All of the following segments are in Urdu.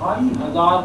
2500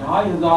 2500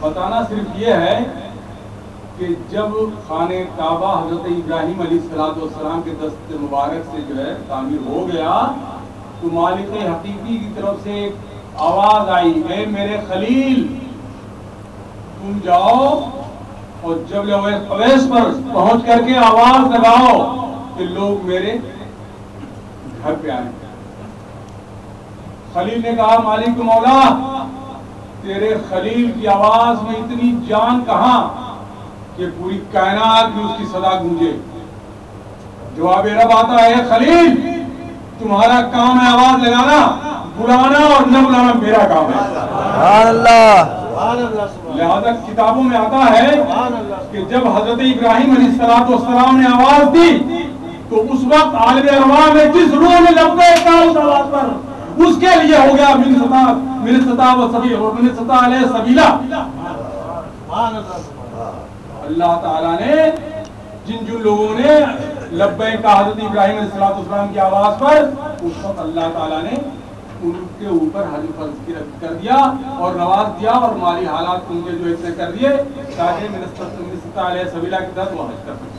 بتانا صرف یہ ہے کہ جب خانہ کعبہ حضرت ابراہیم علیہ السلام کے دست مبارک سے جو ہے تعمیر ہو گیا تو مالک حقیقی کی طرف سے ایک آواز آئی، اے میرے خلیل تم جاؤ اور جبل اویس پر پہنچ کر کے آواز لگاؤ کہ لوگ میرے گھر پہ آئیں۔ خلیل نے کہا مالک مولا تیرے خلیل کی آواز میں اتنی جان کہاں کہ پوری کائنات میں اس کی صدا گونجے۔ جواب رب آتا ہے خلیل تمہارا کام ہے آواز لگانا، بلانا اور نہ بلانا میرا کام ہے۔ سبحان اللہ۔ لہذا کتابوں میں آتا ہے کہ جب حضرت ابراہیم علیہ السلام نے آواز دی تو اس وقت عالم ارواح میں جس روح نے لبیک کہا اس آواز پر اس کے لیے ہو گیا من استطاع علیہ سبیلا۔ اللہ تعالیٰ نے جن لوگوں نے لبیک کہا حضرت ابراہیم علیہ السلام کی آواز پر اس وقت اللہ تعالیٰ نے ان کے اوپر حج فرض کر دیا اور نواز دیا اور مالی حالات ان کے جو اتنے کر دیے تاکہ من استطاع علیہ سبیلا کے تحت وہ حج کر سکے۔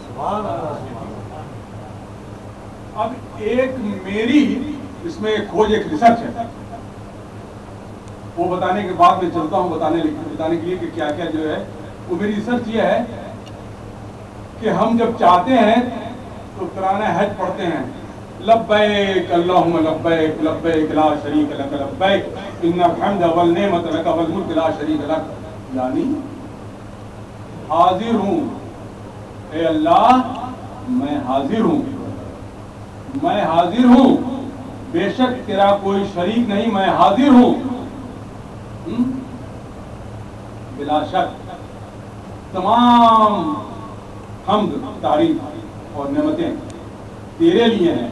اب ایک میری اس میں کھوج ایک ریسرچ ہے، وہ بتانے کے بعد میں چلتا ہوں بتانے کے لیے کہ کیا کیا جو ہے وہ میری ریسرچ یہ ہے کہ ہم جب چاہتے ہیں تو قرآن حج پڑھتے ہیں لبیک اللہم لبیک لبیک لا شریک لک لبیک ان الحمد والنعمت لک والملک لا شریک لک، یعنی حاضر ہوں اے اللہ میں حاضر ہوں، میں حاضر ہوں، بے شک تیرا کوئی شریک نہیں، میں حاضر ہوں، بلا شک تمام حمد تعریف اور نعمتیں تیرے لیے ہیں،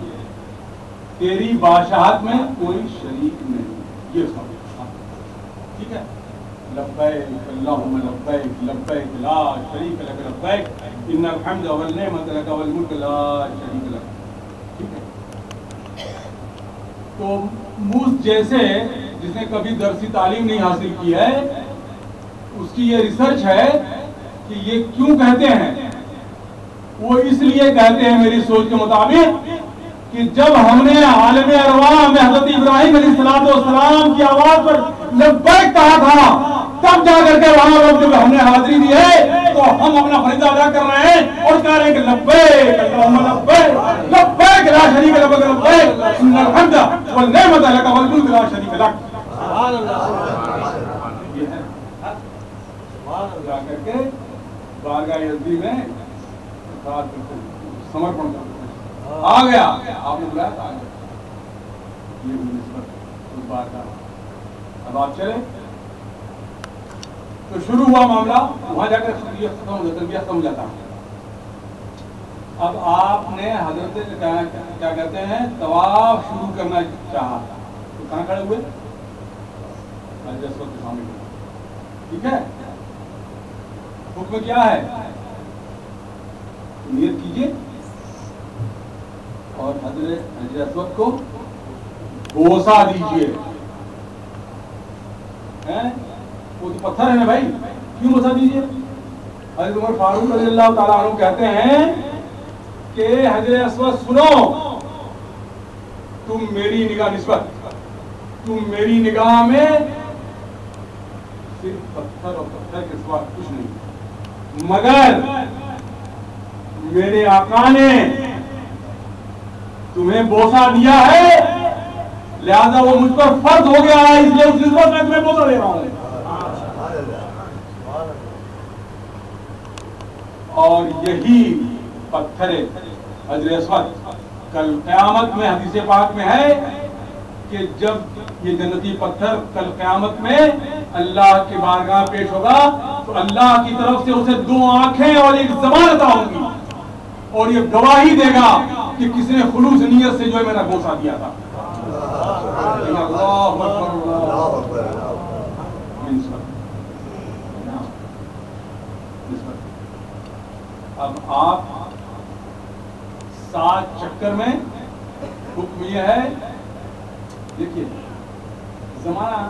تیری بادشاہت میں کوئی شریک نہیں، یہ سب ٹھیک ہے۔ لبیک اللہم لبیک لبیک لا شریک لک لبیک ان الحمد والنعمت لک والملک لا شریک لک، ٹھیک ہے۔ تو موس جیسے جس نے کبھی درسی تعلیم نہیں حاصل کی ہے اس کی یہ ریسرچ ہے کہ یہ کیوں کہتے ہیں، وہ اس لیے کہتے ہیں میری سوچ کے مطابق کہ جب ہم نے عالم ارواح میں حضرت ابراہیم علیہ السلام کی آواز پر لبیک کہا تھا تب جا کر کے وہاں جب ہم نے حاضری دی ہے تو ہم اپنا فریضہ ادا کر رہے ہیں اور کہہ رہے ہیں کہ لبیک اللہم لبیک لبیک لا شریک لک لبیک ان الحمد والنعمت لک والملک لا شریک لک۔ سبحان اللہ۔ یہ ہے جا کر کے بارگاہ یزدی میں سمرپن کرتے آ گیا، آپ نے بلایا آ گیا، یہ نسبت اس بات کا۔ اب آپ چلے تو شروع ہوا معاملہ، وہاں جا کر یہ ختم ہو جاتا۔ اب آپ نے حضرت کیا کہتے ہیں طواف شروع کرنا چاہا تو کہاں کھڑے ہوئے؟ حضرت اسود کے سامنے، ٹھیک ہے۔ حکم کیا ہے؟ نیت کیجئے اور حضرت اسود کو بوسہ دیجئے۔ وہ تو پتھر ہے نا بھائی، کیوں بوسہ دیجئے؟ حضرت عمر فاروق رضی اللہ تعالیٰ عنہ کہتے ہیں کہ حضرت اسود سنو، تم میری نگاہ نسبت، تم میری نگاہ میں صرف پتھر اور پتھر کے سوا کچھ نہیں، مگر میرے آقا نے تمہیں بوسہ دیا ہے لہذا وہ مجھ پر فرض ہو گیا ہے، اس لیے اس نسبت میں تمہیں بوسہ دے رہا ہوں۔ اور یہی پتھر حجر اسود کل قیامت میں حدیث پاک میں ہے کہ جب یہ جنتی پتھر کل قیامت میں اللہ کی بارگاہ پیش ہوگا تو اللہ کی طرف سے اسے 2 آنکھیں اور 1 زبان عطا ہوں گی اور یہ گواہی دے گا کہ کس نے خلوص نیت سے جو ہے میرا بوسہ دیا تھا۔ اللہ اکبر۔ اب آپ 7 چکر میں حکم یہ ہے، دیکھیے زمانہ